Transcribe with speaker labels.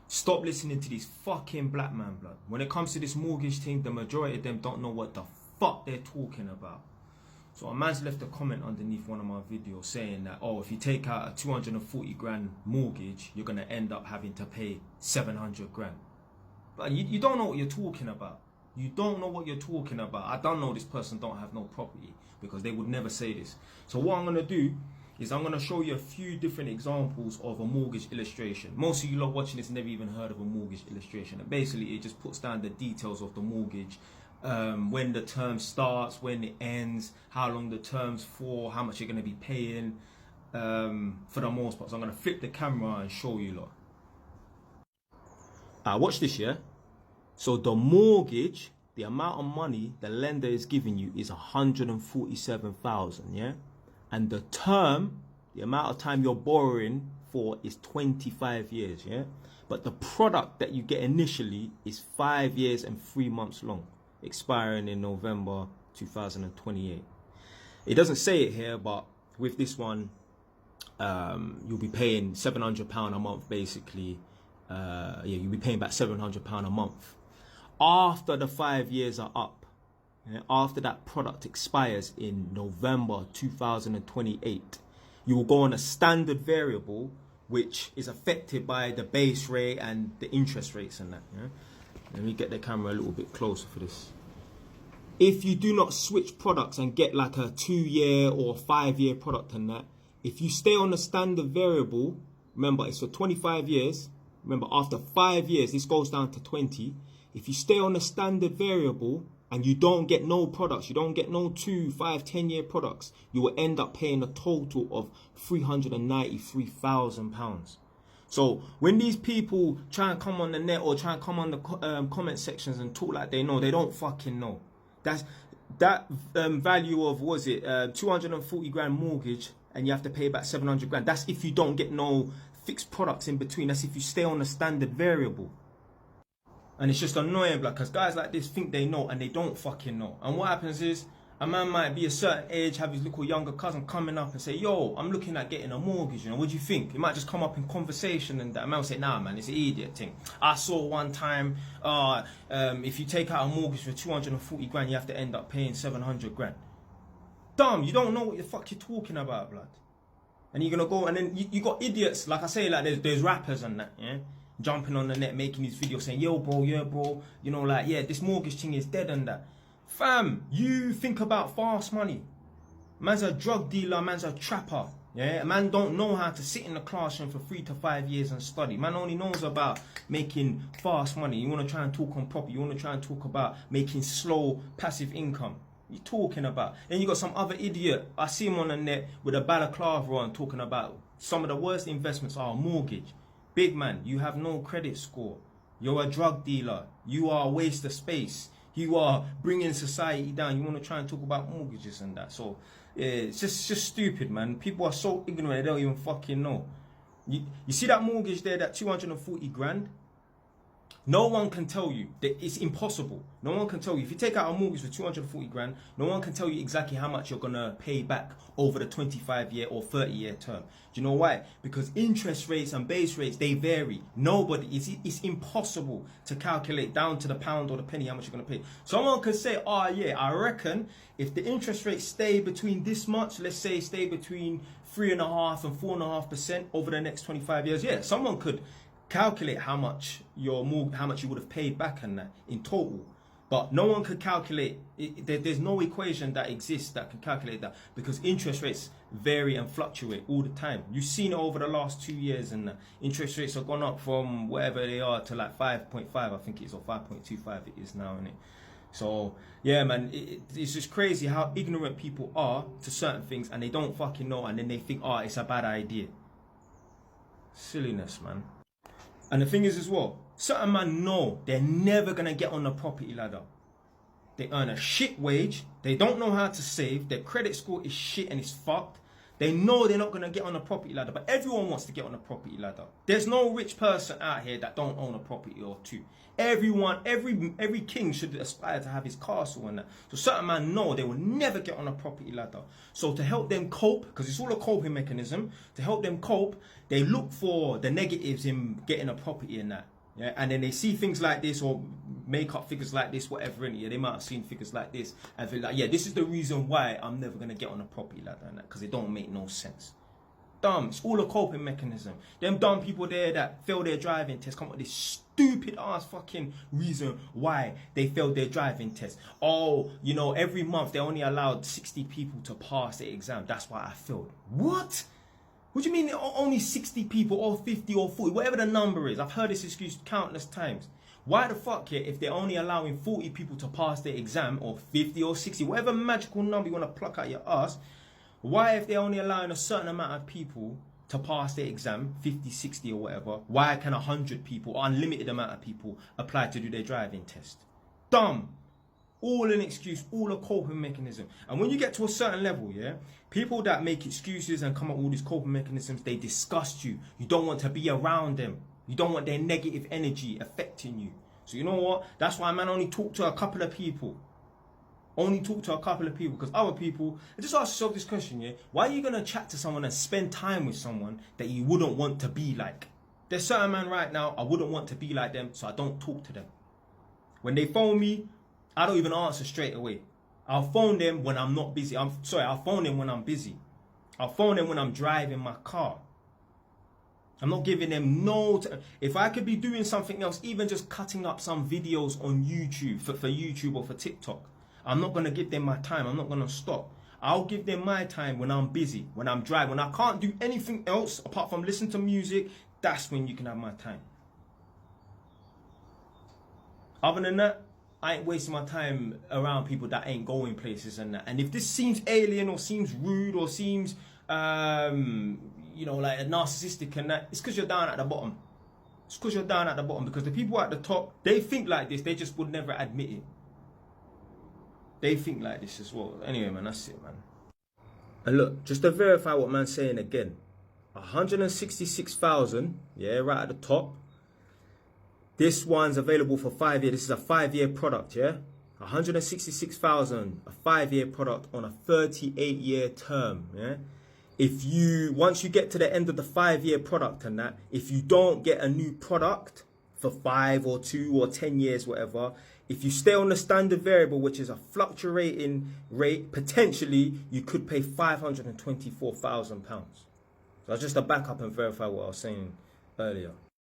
Speaker 1: Stop listening to these fucking black man, blood. When it comes to this mortgage thing, the majority of them don't know what the fuck they're talking about. So a man's left a comment underneath one of my videos saying that, oh, if you take out a 240 grand mortgage, you're going to end up having to pay 700 grand. But you don't know what you're talking about. You don't know what you're talking about. I don't know this person don't have no property, because they would never say this. So what I'm going to do is I'm going to show you a few different examples of a mortgage illustration. Most of you lot watching this never even heard of a mortgage illustration. And basically it just puts down the details of the mortgage, when the term starts, when it ends, how long the term's for, how much you're going to be paying, for the most part. So I'm going to flip the camera and show you lot. Watch this, yeah? So the mortgage, the amount of money the lender is giving you is 147,000, yeah? And the term, the amount of time you're borrowing for, is 25 years, yeah? But the product that you get initially is 5 years and 3 months long, expiring in November 2028. It doesn't say it here, but with this one, you'll be paying £700 a month, basically. You'll be paying back £700 a month. After the 5 years are up, after that product expires in November 2028, you will go on a standard variable, which is affected by the base rate and the interest rates and that. Yeah? Let me get the camera a little bit closer for this. If you do not switch products and get like a 2-year or 5-year product and that, if you stay on the standard variable, remember it's for 25 years. Remember, after 5 years, this goes down to 20. If you stay on the standard variable and you don't get no products, you don't get no 2, 5, 10-year products, you will end up paying a total of £393,000. So when these people try and come on the net or try and come on the comment sections and talk like they know, they don't fucking know. That value of, what was it, 240 grand mortgage, and you have to pay back 700 grand. That's if you don't get no fixed products in between. That's if you stay on a standard variable. And it's just annoying, like, because guys like this think they know and they don't fucking know. And what happens is, a man might be a certain age, have his little younger cousin coming up and say, yo, I'm looking at getting a mortgage, you know, what do you think? It might just come up in conversation, and that man will say, nah man, it's an idiot thing. I saw one time, if you take out a mortgage for 240 grand, you have to end up paying 700 grand. Dumb, you don't know what the fuck you're talking about, blood. And you're gonna go, and then you got idiots, like I say, like there's rappers and that, yeah, jumping on the net, making these videos saying, yo bro, yeah bro, you know, like, yeah, this mortgage thing is dead and that. Fam, you think about fast money. Man's a drug dealer, man's a trapper, yeah. A man don't know how to sit in the classroom for 3 to 5 years and study. Man only knows about making fast money. You want to try and talk on property, you want to try and talk about making slow passive income. You talking about? Then you got some other idiot, I see him on the net with a balaclava on, talking about some of the worst investments are a mortgage. Big man, you have no credit score. You're a drug dealer. You are a waste of space. You are bringing society down. You want to try and talk about mortgages and that. So yeah, it's just stupid, man. People are so ignorant, they don't even fucking know. You see that mortgage there, that 240 grand? No one can tell you that it's impossible. No one can tell you. If you take out a mortgage for 240 grand, no one can tell you exactly how much you're going to pay back over the 25-year or 30-year term. Do you know why? Because interest rates and base rates, they vary. It's impossible to calculate down to the pound or the penny how much you're going to pay. Someone could say, oh yeah, I reckon if the interest rates stay between this much, let's say stay between 3.5% and 4.5% over the next 25 years, yeah, someone could calculate how much you would have paid back and that in total. But no one could calculate it. There's no equation that exists that can calculate that, because interest rates vary and fluctuate all the time. You've seen it over the last 2 years, and interest rates have gone up from whatever they are to like 5.5, I think it is, or 5.25 it is now, isn't it? So yeah, man, it's just crazy how ignorant people are to certain things, and they don't fucking know, and then they think, oh, it's a bad idea. Silliness, man. And the thing is as well, certain men know they're never going to get on the property ladder. They earn a shit wage. They don't know how to save. Their credit score is shit and it's fucked. They know they're not going to get on a property ladder, but everyone wants to get on a property ladder. There's no rich person out here that don't own a property or two. Everyone, every king should aspire to have his castle and that. So certain men know they will never get on a property ladder. So to help them cope, because it's all a coping mechanism, to help them cope, they look for the negatives in getting a property and that. Yeah, and then they see things like this or make up figures like this, whatever. Yeah, they might have seen figures like this and feel like, yeah, this is the reason why I'm never gonna get on a property ladder and that, because it don't make no sense. Dumb. It's all a coping mechanism. Them dumb people there that fail their driving test come up with this stupid ass fucking reason why they failed their driving test. Oh, you know, every month they only allowed 60 people to pass the exam. That's why I failed. What? What do you mean only 60 people or 50 or 40, whatever the number is? I've heard this excuse countless times. Why the fuck, yeah, if they're only allowing 40 people to pass the exam, or 50 or 60, whatever magical number you want to pluck out your ass, why if they're only allowing a certain amount of people to pass the exam, 50, 60 or whatever, why can 100 people, or unlimited amount of people, apply to do their driving test? Dumb. All an excuse, all a coping mechanism. And when you get to a certain level, yeah, people that make excuses and come up with all these coping mechanisms, they disgust you. You don't want to be around them. You don't want their negative energy affecting you. So you know what? That's why, man, only talk to a couple of people. Only talk to a couple of people, because other people, just ask yourself this question, yeah? Why are you going to chat to someone and spend time with someone that you wouldn't want to be like? There's certain man right now, I wouldn't want to be like them, so I don't talk to them. When they phone me, I don't even answer straight away. I'll phone them when I'm not busy. I'll phone them when I'm busy. I'll phone them when I'm driving my car. I'm not giving them no time. If I could be doing something else, even just cutting up some videos on YouTube, for YouTube or for TikTok, I'm not going to give them my time. I'm not going to stop. I'll give them my time when I'm busy, when I'm driving. When I can't do anything else apart from listen to music, that's when you can have my time. Other than that, I ain't wasting my time around people that ain't going places and that. And if this seems alien or seems rude or seems, you know, like narcissistic and that, it's because you're down at the bottom. It's because you're down at the bottom, because the people at the top, they think like this. They just would never admit it. They think like this as well. Anyway, man, that's it, man. And look, just to verify what man's saying again, 166,000, yeah, right at the top. This one's available for 5 years. This is a 5-year product, yeah? 166,000, a 5-year product on a 38-year term, yeah? Once you get to the end of the 5-year product and that, if you don't get a new product for 5 or 2 or 10 years, whatever, if you stay on the standard variable, which is a fluctuating rate, potentially you could pay £524,000. So that's just to back up and verify what I was saying earlier.